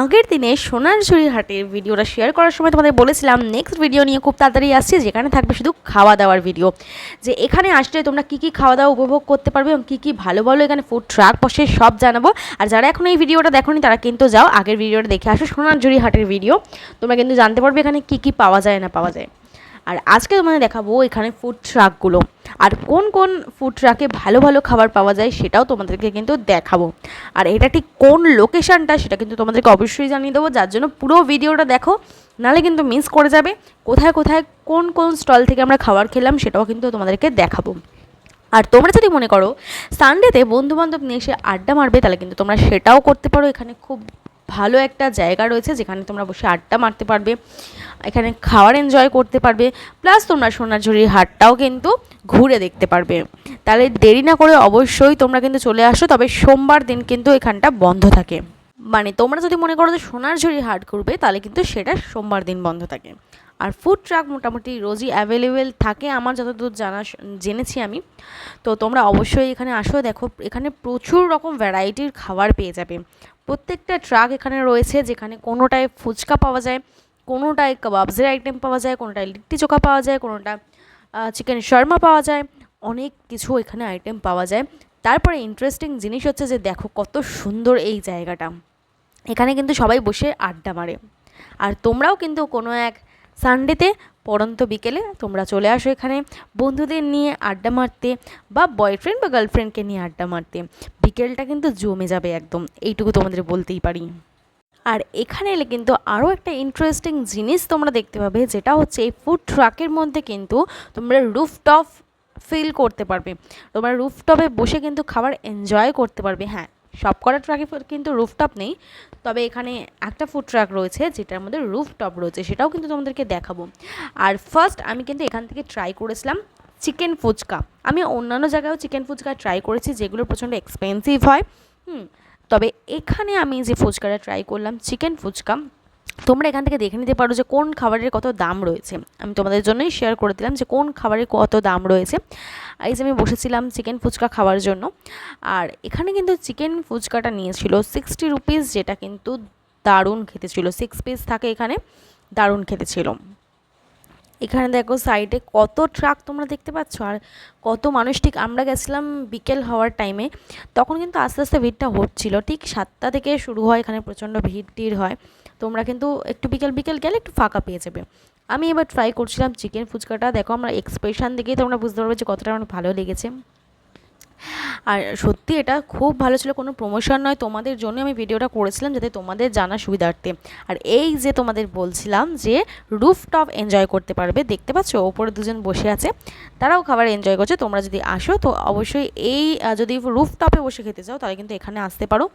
আগের দিনে সোনারঝুরি হাটের ভিডিওটা শেয়ার করার সময় তোমাদের বলেছিলাম নেক্সট ভিডিও নিয়ে খুব তাড়াতাড়ি আসছে, যেখানে থাকবে শুধু খাওয়া দাওয়ার ভিডিও। যে এখানে আসলে তোমরা কী কী খাওয়া দাওয়া উপভোগ করতে পারবে এবং কী কী ভালো ভালো এখানে ফুড ট্রাক বসে সব জানাবো। আর যারা এখন এই ভিডিওটা দেখোনি তারা কিন্তু যাও আগের ভিডিওটা দেখে আসো, সোনারঝুরি হাটের ভিডিও। তোমরা কিন্তু জানতে পারবে এখানে কী কী পাওয়া যায় না পাওয়া যায়। আর আজকে তোমাদের দেখাবো এখানে ফুড ট্রাকগুলো, আর কোন কোন ফুড ট্রাকে ভালো ভালো খাবার পাওয়া যায় সেটাও তোমাদেরকে কিন্তু দেখাবো। আর এটা ঠিক কোন লোকেশানটা সেটা কিন্তু তোমাদেরকে অবশ্যই জানিয়ে দেবো, যার জন্য পুরো ভিডিওটা দেখো, নাহলে কিন্তু মিস করে যাবে। কোথায় কোথায় কোন কোন স্টল থেকে আমরা খাবার খেলাম সেটাও কিন্তু তোমাদেরকে দেখাবো। আর তোমরা যদি মনে করো সানডেতে বন্ধুবান্ধব নিয়ে এসে আড্ডা মারবে, তাহলে কিন্তু তোমরা সেটাও করতে পারো। এখানে খুব ভালো একটা জায়গা রয়েছে যেখানে তোমরা বসে আড্ডা মারতে পারবে, এখানে খাওয়ার এনজয় করতে পারবে, প্লাস তোমরা সোনারঝুরির হাটটাও কিন্তু ঘুরে দেখতে পারবে। তাহলে দেরি না করে অবশ্যই তোমরা কিন্তু চলে আসো, তবে সোমবার দিন কিন্তু এখানটা বন্ধ থাকে। মানে তোমরা যদি মনে করো যে সোনারঝুরির হাট ঘুরবে, তাহলে কিন্তু সেটা সোমবার দিন বন্ধ থাকে। আর ফুড ট্রাক মোটামুটি রোজই অ্যাভেলেবেল থাকে আমার যতদূর জেনেছি আমি। তো তোমরা অবশ্যই এখানে আসো, দেখো এখানে প্রচুর রকম ভ্যারাইটির খাবার পেয়ে যাবে। প্রত্যেকটা ট্রাক এখানে রয়েছে, যেখানে কোনোটায় ফুচকা পাওয়া যায়, কোনোটায় কাবাবসের আইটেম পাওয়া যায়, কোনোটায় লিট্টি চোখা পাওয়া যায়, কোনোটা চিকেন শর্মা পাওয়া যায়, অনেক কিছু এখানে আইটেম পাওয়া যায়। তারপরে ইন্টারেস্টিং জিনিস হচ্ছে যে দেখো কত সুন্দর এই জায়গাটা, এখানে কিন্তু সবাই বসে আড্ডা মারে। আর তোমরাও কিন্তু কোনো এক সানডেতে পড়ন্ত বিকেলে তোমরা চলে আসো এখানে বন্ধুদের নিয়ে আড্ডা মারতে, বা বয়ফ্রেন্ড বা গার্লফ্রেন্ডকে নিয়ে আড্ডা মারতে। বিকেলটা কিন্তু জমে যাবে একদম, এইটুকু তোমাদের বলতেই পারি। আর এখানে এলে কিন্তু আরও একটা ইন্টারেস্টিং জিনিস তোমরা দেখতে পাবে, যেটা হচ্ছে এই ফুড ট্রাকের মধ্যে কিন্তু তোমরা রুফটপ ফিল করতে পারবে। তোমরা রুফটপে বসে কিন্তু খাবার এনজয় করতে পারবে। হ্যাঁ, সব কটা ট্রাকে কিন্তু রুফটপ নেই, তবে এখানে একটা ফুড ট্রাক রয়েছে যেটার মধ্যে রুফটপ রয়েছে, সেটাও কিন্তু তোমাদেরকে দেখাবো। আর ফার্স্ট আমি কিন্তু এখান থেকে ট্রাই করেছিলাম চিকেন ফুচকা। আমি অন্যান্য জায়গায়ও চিকেন ফুচকা ট্রাই করেছি, যেগুলো প্রচণ্ড এক্সপেন্সিভ হয়। তবে এখানে আমি যে ফুচকাটা ট্রাই করলাম চিকেন ফুচকা, তোমরা এখান থেকে দেখে নিতে পারো যে কোন খাবারের কত দাম রয়েছে। আমি তোমাদের জন্যই শেয়ার করে দিলাম যে কোন খাবারের কত দাম রয়েছে। এই যে আমি বসেছিলাম চিকেন ফুচকা খাওয়ার জন্য, আর এখানে কিন্তু চিকেন ফুচকাটা নিয়েছিল 60 রুপিস, যেটা কিন্তু দারুণ খেতে ছিল। 6 পিস থাকে এখানে, দারুণ খেতে ছিল। এখানে দেখো সাইডে কত ট্রাক তোমরা দেখতে পাচ্ছ, আর কত মানুষ। ঠিক আমরা গেছিলাম বিকেল হওয়ার টাইমে, তখন কিন্তু আস্তে আস্তে ভিড়টা হচ্ছিলো। ঠিক 7টা থেকে শুরু হয়, এখানে প্রচণ্ড ভিড় হয়। তোমরা কিন্তু একটু বিকেল গেলে একটু ফাঁকা পেয়ে যাবে। আমি এবার ট্রাই করছিলাম চিকেন ফুচকাটা, দেখো আমরা এক্সপ্রেশন দেখেই তোমরা বুঝতে পারবে যে কতটা আমার ভালো লেগেছে। আর সত্যি এটা খুব ভালো ছিল, কোনো প্রমোশন নয়, তোমাদের জন্য আমি ভিডিওটা করেছিলাম যাতে তোমাদের জানা সুবিধার্থে। আর এই যে তোমাদের বলছিলাম যে রুফটপ এনজয় করতে পারবে, দেখতে পাচ্ছ ওপরে দুজন বসে আছে, তারাও খাবার এনজয় করছে। তোমরা যদি আসো তো অবশ্যই এই যদি রুফটপে বসে খেতে চাও তাহলে কিন্তু এখানে আসতে পারো।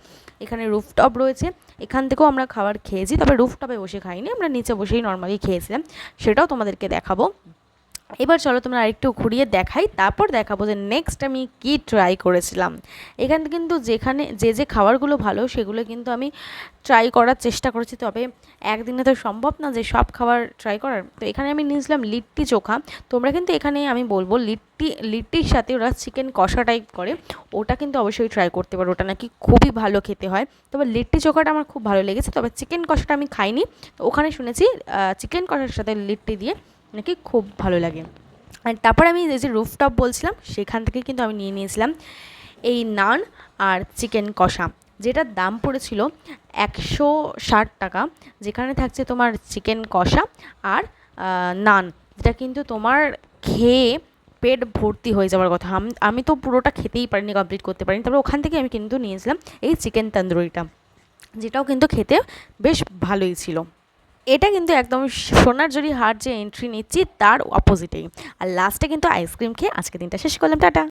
এখানে রুফটপ রয়েছে, এখান থেকেও আমরা খাবার খেয়েছি, তবে রুফটপে বসে খাইনি, আমরা নিচে বসেই নর্মালি খেয়েছিলাম, সেটাও তোমাদেরকে দেখাবো। এবার চলো তোমরা আরেকটু ঘুরিয়ে দেখাই, তারপর দেখাবো যে নেক্সট আমি কি ট্রাই করেছিলাম। এখানে কিন্তু যেখানে যে খাবারগুলো ভালো সেগুলো কিন্তু আমি ট্রাই করার চেষ্টা করেছি, তবে একদিনে তো সম্ভব না যে সব খাবার ট্রাই করার। তো এখানে আমি নিয়েছিলাম লিট্টি চোখা। তোমরা কিন্তু এখানে আমি বলবো লিট্টির সাথে ওরা চিকেন কষা টাইপ করে, ওটা কিন্তু অবশ্যই ট্রাই করতে পারো, ওটা নাকি খুবই ভালো খেতে হয়। তবে লিট্টি চোখাটা আমার খুব ভালো লেগেছে, তবে চিকেন কষাটা আমি খাইনি। তো ওখানে শুনেছি চিকেন কষার সাথে লিট্টি দিয়ে নাকি খুব ভালো লাগে। আর তারপর আমি এই যে রুফটপ বলছিলাম সেখান থেকে কিন্তু আমি নিয়ে নিয়েছিলাম এই নান আর চিকেন কষা, যেটার দাম পড়েছিল 160 টাকা, যেখানে থাকছে তোমার চিকেন কষা আর নান, যেটা কিন্তু তোমার খেয়ে পেট ভর্তি হয়ে যাওয়ার কথা। আমি তো পুরোটা খেতেই পারিনি, কমপ্লিট করতে পারিনি। তারপরে ওখান থেকে আমি কিন্তু নিয়েছিলাম এই চিকেন তন্দুরিটা, যেটাও কিন্তু খেতে বেশ ভালোই ছিল। এটা কিন্তু একদম সোনারঝুরি হাট যে এন্ট্রি নিচ্ছি তার অপোজিটেই। আর লাস্টে কিন্তু আইসক্রিম খেয়ে আজকে দিনটা শেষ করলাম। টাটা।